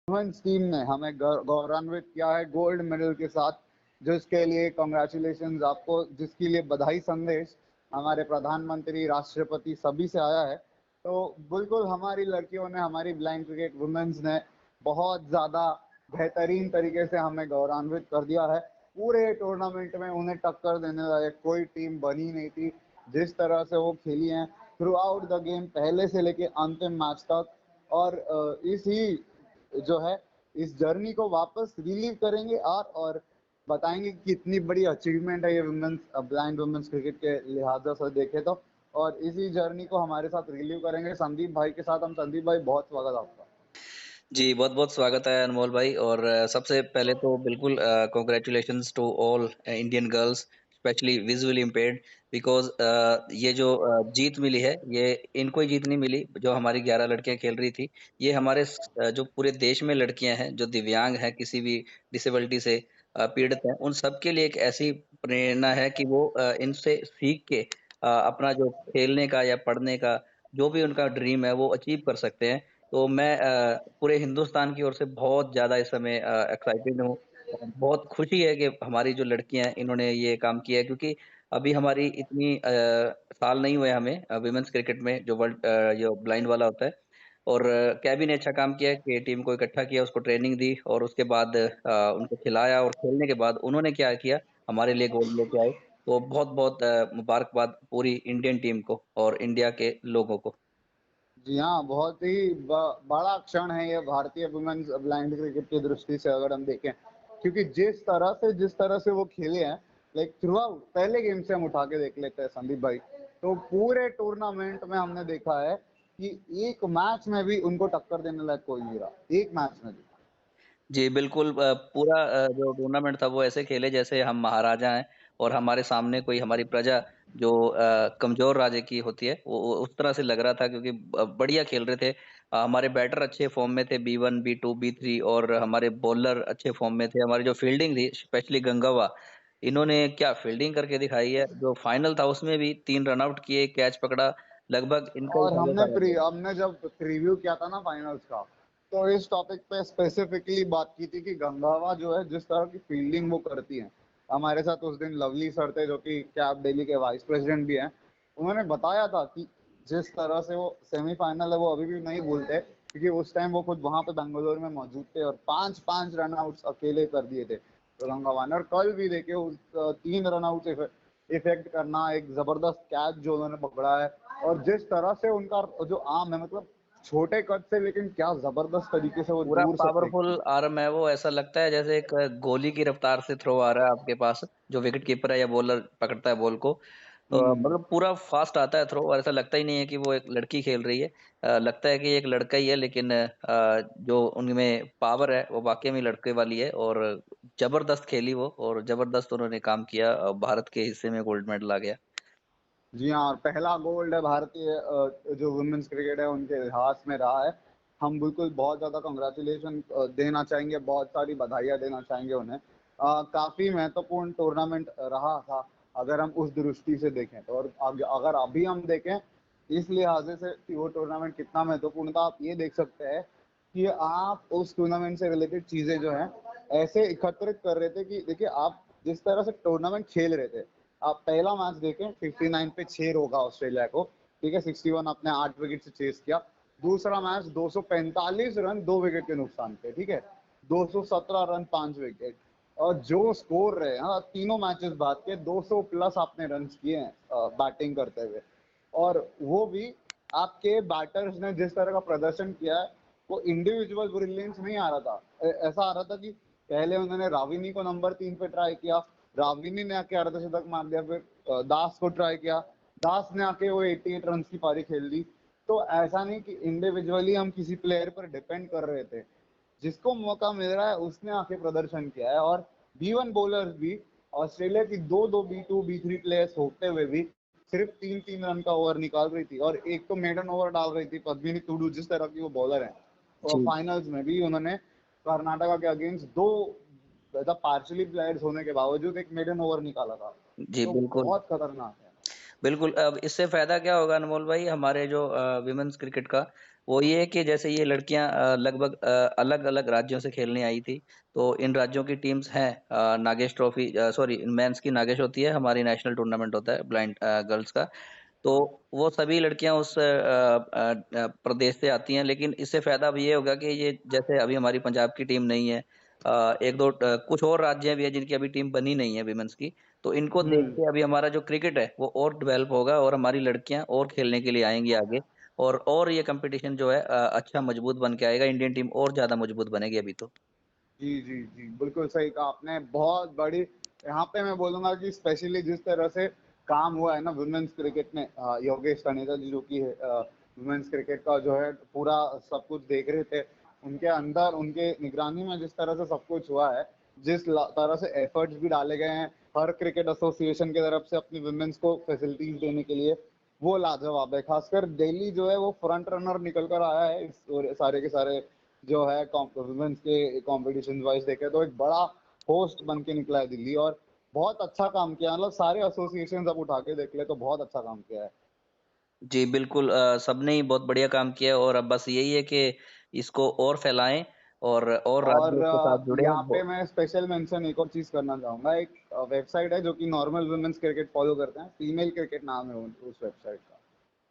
Women's team ने हमें गौरवान्वित किया है गोल्ड मेडल के साथ, जिसके लिए कांग्रेचुलेशंस आपको, जिसके लिए बधाई संदेश हमारे प्रधानमंत्री, राष्ट्रपति सभी से आया है। तो बिल्कुल हमारी लड़कियों ने, हमारी ब्लाइंड क्रिकेट वुमेन्स ने बहुत ज्यादा बेहतरीन तरीके से हमें गौरवान्वित कर दिया है। पूरे टूर्नामेंट में उन्हें टक्कर देने लायक कोई टीम बनी नहीं थी। जिस तरह से वो खेली हैं थ्रू आउट द गेम, पहले से लेके अंतिम मैच तक, और इसी जो है इस जर्नी को वापस रिलीव करेंगे और बताएंगे कि कितनी बड़ी अचीवमेंट है ये वुमेन्स, ब्लाइंड वुमेन्स क्रिकेट के लिहाजा से देखे तो। और इसी जर्नी को हमारे साथ रिलीव करेंगे संदीप भाई के साथ हम। संदीप भाई, बहुत स्वागत आपका। जी, बहुत-बहुत स्वागत है अनमोल भाई। और सबसे पहले तो बिल्कुल congratulations to all Indian girls, specially visually impaired, because ये जो जीत मिली है, ये इनको ही जीत नहीं मिली जो हमारी 11 लड़कियां खेल रही थी। ये हमारे जो पूरे देश में लड़कियां हैं जो दिव्यांग हैं, किसी भी डिसेबिलिटी से पीड़ित हैं, उन सब के लिए एक ऐसी प्रेरणा है कि वो इनसे सीख के अपना जो खेलने का या पढ़ने का जो भी उनका ड्रीम है वो अचीव कर सकते हैं। तो मैं पूरे हिंदुस्तान की ओर से बहुत ज़्यादा इस समय एक्साइटेड हूँ। बहुत खुशी है कि हमारी जो लड़कियां हैं इन्होंने ये काम किया है, क्योंकि अभी हमारी इतनी साल नहीं हुए हमें विमेंस क्रिकेट में जो वर्ल्ड जो ब्लाइंड वाला होता है। और कैबी ने अच्छा काम किया है कि टीम को इकट्ठा किया, उसको ट्रेनिंग दी और उसके बाद उनको खिलाया, और खेलने के बाद उन्होंने क्या किया, हमारे लिए गोल्ड लेके आए। तो बहुत बहुत मुबारकबाद पूरी इंडियन टीम को और इंडिया के लोगों को। जी हाँ, बहुत ही बड़ा क्षण है ये भारतीय वुमेन्स ब्लाइंड क्रिकेट की दृष्टि से अगर हम देखें, क्योंकि जिस तरह से वो खेले हैं, लाइक थ्रू आउट, पहले गेम से हम उठा के देख लेते हैं संदीप भाई, तो पूरे टूर्नामेंट में हमने देखा है कि एक मैच में भी उनको टक्कर देने लायक कोई नहीं रहा, एक मैच में भी। जी, बिल्कुल पूरा जो टूर्नामेंट था वो ऐसे खेले जैसे हम महाराजा हैं और हमारे सामने कोई हमारी प्रजा जो कमज़ोर राजा की होती है, वो उस तरह से लग रहा था, क्योंकि बढ़िया खेल रहे थे। हमारे बैटर अच्छे फ़ॉर्म में थे, B1, B2, B3, और हमारे बॉलर अच्छे फ़ॉर्म में थे। हमारी जो फ़ील्डिंग थी, स्पेशली गंगावा, इन्होंने क्या फ़ील्डिंग करके दिखाई है। जो फाइनल था उसमें भी 3 रन आउट किए, कैच पकड़ा, लगभग इनका ही और फ़ायदा था लगभग। हमने जब प्रीव्यू किया था ना फाइनल्स का, तो इस टॉपिक पे स्पेसिफिकली बात की थी कि गंगावा जो है, जिस तरह की फील्डिंग वो करती है। हमारे साथ उस दिन लवली सर थे, जो कि कैब दिल्ली के वाइस प्रेसिडेंट भी हैं। उन्होंने बताया था कि जिस तरह से वो सेमीफाइनल है वो अभी भी नहीं भूलते, क्योंकि उस टाइम वो खुद वहां पे बेंगलोर में मौजूद थे और 5-5 रन आउट अकेले कर दिए थे तो गंगावा ने। और कल भी देखिए उस 3 रन आउट इफेक्ट करना, एक जबरदस्त कैच जो उन्होंने पकड़ा है, और जिस तरह से उनका जो आर्म है, मतलब छोटे कद से, लेकिन क्या जबरदस्त तरीके से वो पूरा दूर से पावरफुल फेंकती है। आर्म है वो, ऐसा लगता है जैसे एक गोली की रफ्तार से थ्रो आ रहा है आपके पास, जो विकेट कीपर है या बॉलर पकड़ता है बॉल को। हम्म। मतलब पूरा फास्ट आता है थ्रो, और ऐसा लगता ही नहीं है कि वो एक लड़की खेल रही है। लगता है कि एक लड़का ही है, लेकिन जो उनमें पावर है वो वाकई में लड़के वाली है। और जबरदस्त खेली वो, और जबरदस्त उन्होंने काम किया, भारत के हिस्से में गोल्ड मेडल आ गया। जी हाँ, और पहला गोल्ड है भारतीय जो वुमेन्स क्रिकेट है उनके इतिहास में रहा है। हम बिल्कुल बहुत ज्यादा कंग्रेचुलेशन देना चाहेंगे, बहुत सारी बधाइयाँ देना चाहेंगे उन्हें। काफी महत्वपूर्ण टूर्नामेंट रहा था अगर हम उस दृष्टि से देखें तो। और अगर अभी हम देखें इस लिहाजे से कि वो टूर्नामेंट कितना महत्वपूर्ण था, आप ये देख सकते हैं कि आप उस टूर्नामेंट से रिलेटेड चीजें जो हैं ऐसे एकत्रित कर रहे थे कि देखिए, आप जिस तरह से टूर्नामेंट खेल रहे थे, आप पहला मैच देखें, 59 पे 6 रोका ऑस्ट्रेलिया को, ठीक है, 61 अपने 8 विकेट से चेस किया। दूसरा मैच 245 रन 2 विकेट के नुकसान पे, ठीक है, 217 रन 5 विकेट। और जो स्कोर रहे, हाँ, तीनों मैचेस बाद के 200 प्लस आपने रन किए हैं बैटिंग करते हुए। और वो भी आपके बैटर्स ने जिस तरह का प्रदर्शन किया है, वो इंडिविजुअल ब्रिलियंस नहीं आ रहा था। ऐसा आ रहा था कि पहले उन्होंने राविनी को नंबर 3 पे ट्राई किया, राविनी ने आके अर्धशतक मार दिया, फिर दास को ट्राई किया, दास ने आके वो 88 रन की पारी खेल दी। तो ऐसा नहीं कि इंडिविजुअली हम किसी प्लेयर पर डिपेंड कर रहे थे, जिसको मौका मिल रहा है उसने आके प्रदर्शन किया है। और B1 बॉलर्स भी, ऑस्ट्रेलिया की दो दो B2 B3 प्लेयर्स होते हुए भी सिर्फ 3-3 रन का ओवर निकाल रही थी, और एक तो मेडन ओवर डाल रही थी पद्मिनी टुडू, जिस तरह की वो बॉलर है। और जी, फाइनल्स में भी उन्होंने कर्नाटका के अगेंस्ट दो पार्शली प्लेयर्स होने के बावजूद एक मेडन ओवर निकाला था। जी तो बिल्कुल। बहुत खतरनाक है। बिल्कुल, अब इससे फ़ायदा क्या होगा अनमोल भाई हमारे जो विमेन्स क्रिकेट का, वो ये है कि जैसे ये लड़कियाँ लगभग अलग-अलग राज्यों से खेलने आई थी, तो इन राज्यों की टीम्स हैं नागेश ट्रॉफी सॉरी मेंस की नागेश होती है, हमारी नेशनल टूर्नामेंट होता है ब्लाइंड गर्ल्स का। तो वो सभी लड़कियाँ उस प्रदेश से आती हैं, लेकिन इससे फ़ायदा अब ये होगा कि ये जैसे अभी हमारी पंजाब की टीम नहीं है 1-2 कुछ और राज्य भी हैं जिनकी अभी टीम बनी नहीं है विमेन्स की, तो इनको देख हम्म। के अभी हमारा जो क्रिकेट है, वो और डेवलप होगा और हमारी लड़कियाँ और खेलने के लिए आएँगी आगे और ये कॉम्पिटिशन जो है अच्छा मजबूत बन के आएगा, इंडियन टीम और ज़्यादा मजबूत बनेगी अभी तो। जी, जी, जी, बिल्कुल सही कहा आपने। बहुत बड़ी यहाँ पे मैं बोलूँगा कि स्पेशली जिस तरह से काम हुआ है ना वुमेन्स क्रिकेट में, योगेश तनेजा जी जो कि वुमेन्स क्रिकेट का जो है पूरा सब कुछ देख रहे थे। उनके अंदर उनके निगरानी में जिस तरह से सब कुछ हुआ है, जिस तरह से एफर्ट्स भी डाले गए हैं हर क्रिकेट एसोसिएशन की तरफ से अपनी वुमेन्स को फैसिलिटीज देने के लिए, वो लाजवाब है। खासकर दिल्ली जो है वो फ्रंट रनर निकल कर आया है इस सारे के सारे जो है वुमेन्स के कॉम्पिटिशन वाइज देखे तो एक बड़ा होस्ट बन के निकला है दिल्ली, और बहुत अच्छा काम किया। मतलब सारे एसोसिएशन अब उठा के देख ले तो बहुत अच्छा काम किया है। जी, बिल्कुल सबने ही बहुत बढ़िया काम किया है और अब बस यही है कि इसको और फैलाएँ और राज्य और इसके साथ जुड़ें। यहाँ पे मैं स्पेशल मेंशन एक और चीज करना चाहूंगा। एक वेबसाइट है जो कि नॉर्मल वुमेन्स क्रिकेट फॉलो करते हैं, फीमेल क्रिकेट नाम है उस वेबसाइट का।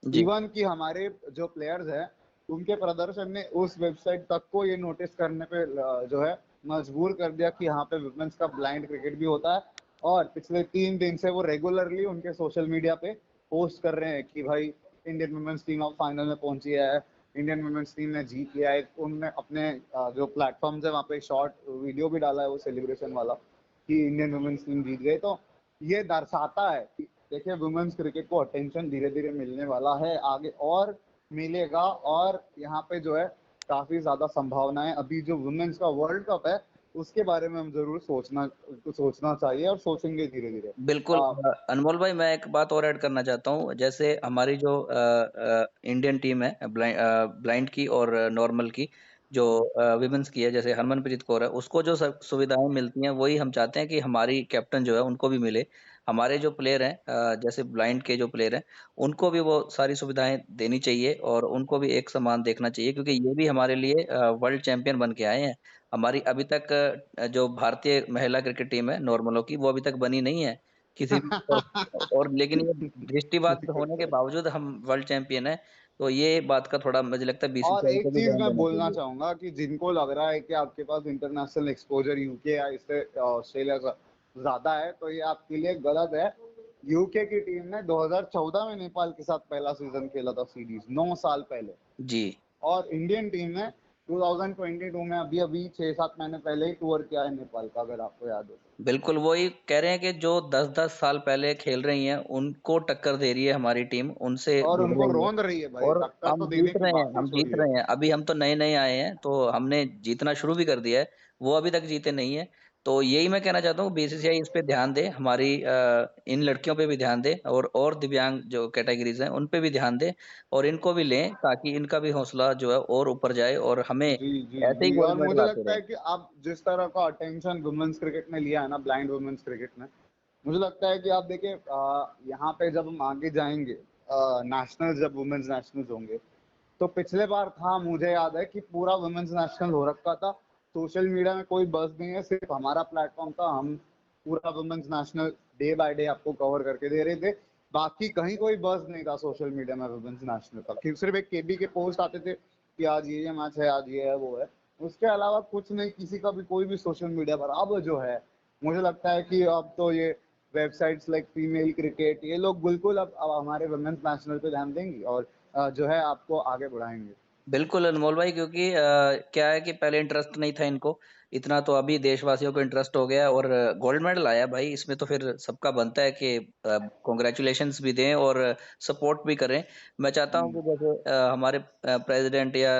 जी। इवन कि हमारे जो प्लेयर्स हैं उनके प्रदर्शन ने उस वेबसाइट तक को ये नोटिस करने पे जो है मजबूर कर दिया कि यहाँ पे वुमेन्स का ब्लाइंड क्रिकेट भी होता है। और पिछले 3 दिन से वो रेगुलरली उनके सोशल मीडिया पे पोस्ट कर रहे हैं कि भाई इंडियन वुमेन्स टीम अब फाइनल में पहुंची है, इंडियन वुमेन्स टीम ने जीत लिया है। उनने अपने जो प्लेटफॉर्म है वहाँ पे शॉर्ट वीडियो भी डाला है वो सेलिब्रेशन वाला कि इंडियन वुमेन्स टीम जीत गई। तो ये दर्शाता है कि देखिए वुमेन्स क्रिकेट को अटेंशन धीरे धीरे मिलने वाला है, आगे और मिलेगा। और यहाँ पे जो है काफी ज्यादा संभावनाएं, अभी जो वुमेन्स का वर्ल्ड कप है उसके बारे में हम जरूर सोचना चाहिए और सोचेंगे धीरे धीरे। बिल्कुल अनमोल भाई मैं एक बात और ऐड करना चाहता हूँ जैसे हमारी जो इंडियन टीम है ब्लाइंड की और नॉर्मल की जो विमेंस की है जैसे हरमनप्रीत कौर है उसको जो सुविधाएं मिलती हैं वही हम चाहते हैं कि हमारी कैप्टन जो है उनको भी मिले हमारे जो प्लेयर हैं जैसे ब्लाइंड के जो प्लेयर हैं उनको भी वो सारी सुविधाएं देनी चाहिए और उनको भी एक समान देखना चाहिए क्योंकि ये भी हमारे लिए वर्ल्ड चैंपियन बन के आए हैं हमारी अभी तक जो भारतीय महिला क्रिकेट टीम है नॉर्मलों की वो अभी तक बनी नहीं है किसी भी और लेकिन ये दृष्टिबाधित बिल्कुल होने के सही। बावजूद हम वर्ल्ड चैंपियन है तो ये बात का थोड़ा मुझे लगता है और बीसीसीआई एक को भी चीज ध्यान मैं देना बोलना चाहिए। चाहूंगा कि जिनको लग रहा है कि आपके पास इंटरनेशनल एक्सपोजर यूके या इससे ऑस्ट्रेलिया का ज्यादा है, तो ये आपके लिए गलत है। यूके की टीम ने 2014 में नेपाल के साथ पहला सीजन खेला था सीरीज, 9 साल पहले। जी और इंडियन टीम ने 2022 में अभी अभी 6-7 महीने पहले ही टूर किया है नेपाल का, अगर आपको याद हो तो। बिल्कुल वही कह रहे हैं कि जो 10-10 साल पहले खेल रही हैं उनको टक्कर दे रही है हमारी टीम उनसे और बढ़ उनको रही है रोंद रही है भाई, और टक्कर हम तो जीत देने की रहे हैं बात ही हम जीत छोड़िए। रहे हैं अभी हम तो नए नए आए हैं तो हमने जीतना शुरू भी कर दिया है वो अभी तक जीते नहीं है तो यही मैं कहना चाहता हूँ बीसीसीआई इस पे ध्यान दे हमारी इन लड़कियों पे भी ध्यान दे और दिव्यांग जो कैटेगरीज हैं उन पे भी ध्यान दे और इनको भी लें ताकि इनका भी हौसला जो है और ऊपर जाए और हमें जी, जी, ऐसे ही जी। और गोल्ड मेडल मुझे आते लगता रहे। है कि आप जिस तरह का अटेंशन वुमेन्स क्रिकेट ने लिया है ना, ब्लाइंड वुमेन्स क्रिकेट में, मुझे लगता है कि आप देखिए यहाँ पे जब हम आगे जाएंगे नेशनल, जब वुमेन्स नेशनल्स होंगे, तो पिछले बार था मुझे याद है कि पूरा वुमेन्स नेशनल हो रखा था। सोशल मीडिया में कोई बज़ नहीं है, सिर्फ हमारा प्लेटफॉर्म था। हम पूरा women's national day by day आपको कवर करके दे रहे थे। बाकी कहीं कोई बज़ नहीं था सोशल मीडिया में वुमेन्स नेशनल का, सिर्फ एक केबी के पोस्ट आते थे कि आज ये मैच है, आज ये है, वो है। उसके अलावा कुछ नहीं, किसी का भी कोई भी सोशल मीडिया पर। अब जो है मुझे लगता है कि अब तो ये वेबसाइट्स लाइक फीमेल क्रिकेट, ये लोग बिल्कुल अब हमारे वुमेन्स नेशनल पे ध्यान देंगी और जो है आपको आगे बढ़ाएंगे। बिल्कुल अनमोल भाई क्योंकि क्या है कि पहले इंटरेस्ट नहीं था इनको इतना तो अभी देशवासियों को इंटरेस्ट हो गया और गोल्ड मेडल आया भाई इसमें तो फिर सबका बनता है कि कॉन्ग्रेचुलेशंस भी दें और सपोर्ट भी करें मैं चाहता हूं हम्म। कि जैसे हमारे प्रेसिडेंट या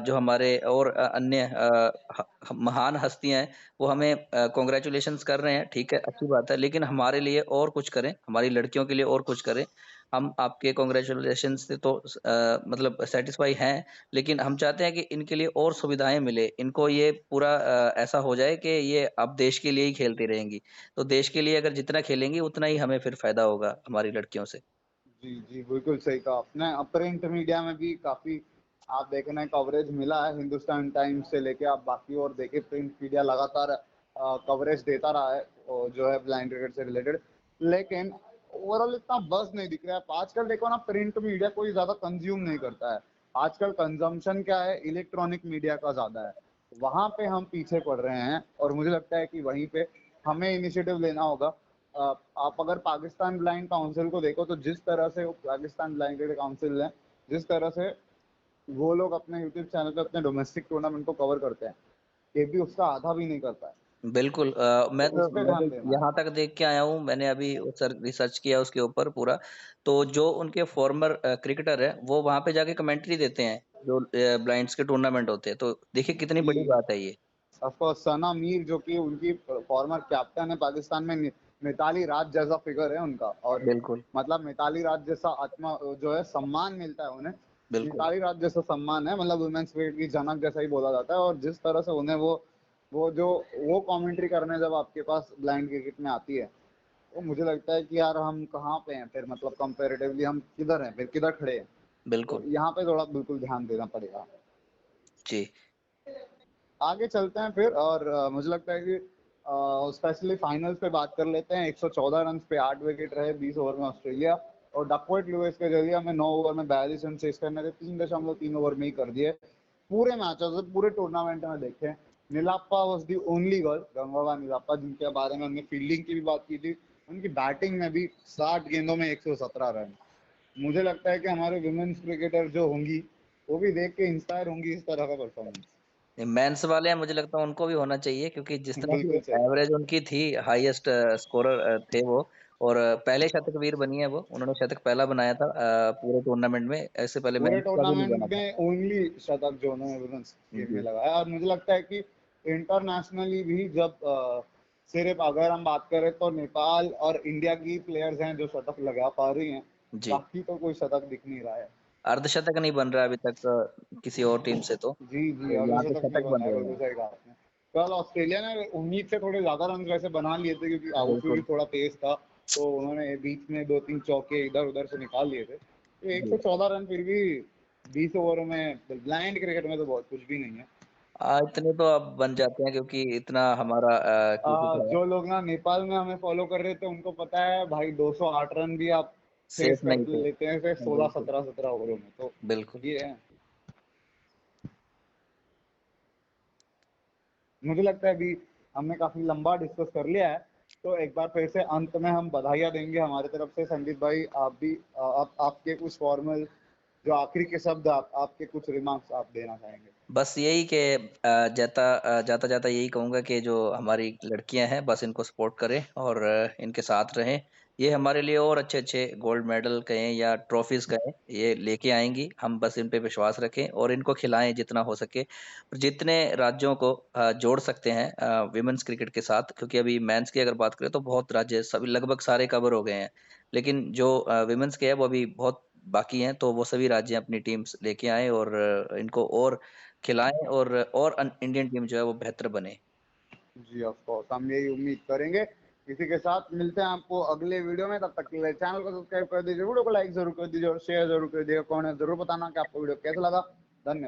जो हमारे और अन्य महान हस्तियां हैं वो हमें कॉन्ग्रेचुलेशंस कर रहे हैं ठीक है अच्छी बात है लेकिन हमारे लिए और कुछ करें हमारी लड़कियों के लिए और कुछ करें हम आपके कांग्रेचुलेशन से तो मतलब सेटिस्फाई हैं, लेकिन हम चाहते हैं कि इनके लिए और सुविधाएं मिले, इनको ये पूरा ऐसा हो जाए कि ये अब देश के लिए ही खेलती रहेंगी। तो देश के लिए अगर जितना खेलेंगी उतना ही हमें फिर फायदा होगा हमारी लड़कियों से। जी जी, बिल्कुल सही कहा आपने। प्रिंट मीडिया में भी काफी आप देख रहे हैं कवरेज मिला है, हिंदुस्तान टाइम्स से लेके आप बाकी और देखे प्रिंट मीडिया लगातार कवरेज देता रहा है और जो है ब्लाइंड क्रिकेट से रिलेटेड। लेकिन ओवरऑल इतना बज़ नहीं दिख रहा है आजकल। देखो ना, प्रिंट मीडिया कोई ज्यादा कंज्यूम नहीं करता है आजकल। कंजम्पशन क्या है, इलेक्ट्रॉनिक मीडिया का ज्यादा है। वहां पे हम पीछे पड़ रहे हैं और मुझे लगता है कि वहीं पे हमें इनिशिएटिव लेना होगा। आप अगर पाकिस्तान ब्लाइंड काउंसिल को देखो तो जिस तरह से वो पाकिस्तान ब्लाइंड क्रिकेट काउंसिल है, जिस तरह से वो लोग अपने यूट्यूब चैनल पे अपने डोमेस्टिक टूर्नामेंट को कवर करते हैं, ये भी उसका आधा भी नहीं करता है। बिल्कुल तो मैं तो उस पे मैं तो ध्यान देना है। यहाँ तक देख के आया हूँ, मैंने अभी सर रिसर्च किया उसके ऊपर पूरा। तो जो उनके फॉर्मर क्रिकेटर है वो वहां पे जाके कमेंट्री देते हैं जो ब्लाइंड्स के टूर्नामेंट होते हैं, तो देखिए कितनी जी, बड़ी बात है ये। ऑफकोर्स सना मीर जो कि उनकी फॉर्मर कैप्टन है पाकिस्तान में, मिताली राज जैसा फिगर है उनका। और बिल्कुल मतलब मिताली राज जैसा आत्मा जो है सम्मान मिलता है उन्हें। बिल्कुल। मिताली राज जैसा सम्मान है, मतलब वुमेन्स क्रिकेट की जनक जैसा ही बोला जाता है। और जिस तरह से उन्हें वो जो वो कमेंट्री करने जब आपके पास ब्लाइंड क्रिकेट में आती है, तो मुझे लगता है कि यार हम कहाँ पे हैं फिर, मतलब कंपैरेटिवली हम किधर हैं फिर, किधर खड़े हैं। तो बिल्कुल यहाँ पे थोड़ा बिल्कुल ध्यान देना पड़ेगा। जी। आगे चलते हैं फिर। और मुझे लगता है कि स्पेशली फाइनल्स पे बात कर लेते हैं। 114 रन पे 8 विकेट रहे 20 ओवर में ऑस्ट्रेलिया। और डकवर्थ लुईस के जरिए हमें 9 ओवर में 42 रन चेस करने थे, 3.3 ओवर में ही कर दिए। पूरे मैचेस पूरे टूर्नामेंट में देखें, नीलाप्पा वॉज दी ओनली गर्ल, गंगावा नीलाप्पा, जिनके बारे में हमने फील्डिंग की भी बात की थी। उनकी बैटिंग में भी 60 गेंदों में 117 रन। मुझे लगता है कि हमारे वुमेन्स क्रिकेटर जो होंगी वो भी देख के इंस्पायर होंगी इस तरह का परफॉर्मेंस। मेंस वाले हैं, मुझे लगता है उनको भी होना चाहिए, क्योंकि जिस तरह की बिल्कुल सही कहा। एवरेज उनकी थी, हाईएस्ट स्कोरर थे वो। और पहले शतक वीर बनी है वो, उन्होंने शतक पहला बनाया था पूरे टूर्नामेंट में, ऐसे पहले पूरे मेंस का भी नहीं बना टूर्नामेंट था। में ओनली शतक जो उन्होंने वुमेन्स गेम में जी लगाया। और मुझे लगता है कि इंटरनेशनली भी जब सिर्फ अगर हम बात करें तो नेपाल और इंडिया की प्लेयर्स हैं जो शतक लगा पा रही हैं। जी। बाकी तो कोई शतक दिख नहीं रहा है। अर्धशतक नहीं बन रहा अभी तक किसी और टीम से जी, तो यहाँ पे अर्धशतक नहीं शतक बन बन रहा है, रहे बिल्कुल हैं। सही कहा आपने। कल ऑस्ट्रेलिया ने उम्मीद से थोड़े ज्यादा रन वैसे बना लिए थे क्योंकि आउटफील्ड भी बिल्कुल थोड़ा तेज था। तो उन्होंने बीच में 2-3 चौके इधर उधर से निकाल लिए थे। तो 114 रन फिर भी 20 ओवर में ब्लाइंड क्रिकेट में तो बहुत कुछ भी नहीं है। इतने तो अब बन जाते हैं, क्योंकि इतना हमारा क्रिकेट है। जो लोग ना नेपाल में हमें फॉलो कर रहे थे उनको पता है भाई, 208 रन भी आप सेफ फेस कर नहीं थे। लेते हैं फिर 16 बिल्कुल 17 17 ओवरों में। तो बिल्कुल। ये है। मुझे लगता है अभी हमने काफी लंबा डिस्कस कर लिया है। तो एक बार फिर से अंत में हम बधाइयाँ देंगे हमारे तरफ से। संदीप भाई, आप भी आपके कुछ फॉर्मल जो आखिरी के शब्द, आपके कुछ रिमार्क्स आप देना चाहेंगे। बस यही कि जाता जाता यही कहूंगा कि जो हमारी लड़कियां हैं बस इनको सपोर्ट करें और इनके साथ रहें। ये हमारे लिए और अच्छे अच्छे गोल्ड मेडल कहें या ट्रॉफीज कहें, ये लेके आएंगी। हम बस इन पे विश्वास रखें और इनको खिलाएं जितना हो सके। और जितने राज्यों को जोड़ सकते हैं विमेंस क्रिकेट के साथ, क्योंकि अभी मेंस की अगर बात करें तो बहुत राज्य, सभी लगभग सारे कवर हो गए हैं, लेकिन जो विमेंस के है वो अभी बहुत बाकी हैं। तो वो सभी राज्य अपनी टीम्स लेके आए और इनको और खिलाएं और इंडियन टीम जो है वो बेहतर बने। जी ऑफ कोर्स, हम यही उम्मीद करेंगे। इसी के साथ मिलते हैं आपको अगले वीडियो में। तब तक के लिए चैनल को सब्सक्राइब कर दीजिए, वीडियो को लाइक जरूर कर दीजिए और शेयर जरूर कर दीजिए। कौन है जरूर बताना कि आपको वीडियो कैसा लगा। धन्यवाद।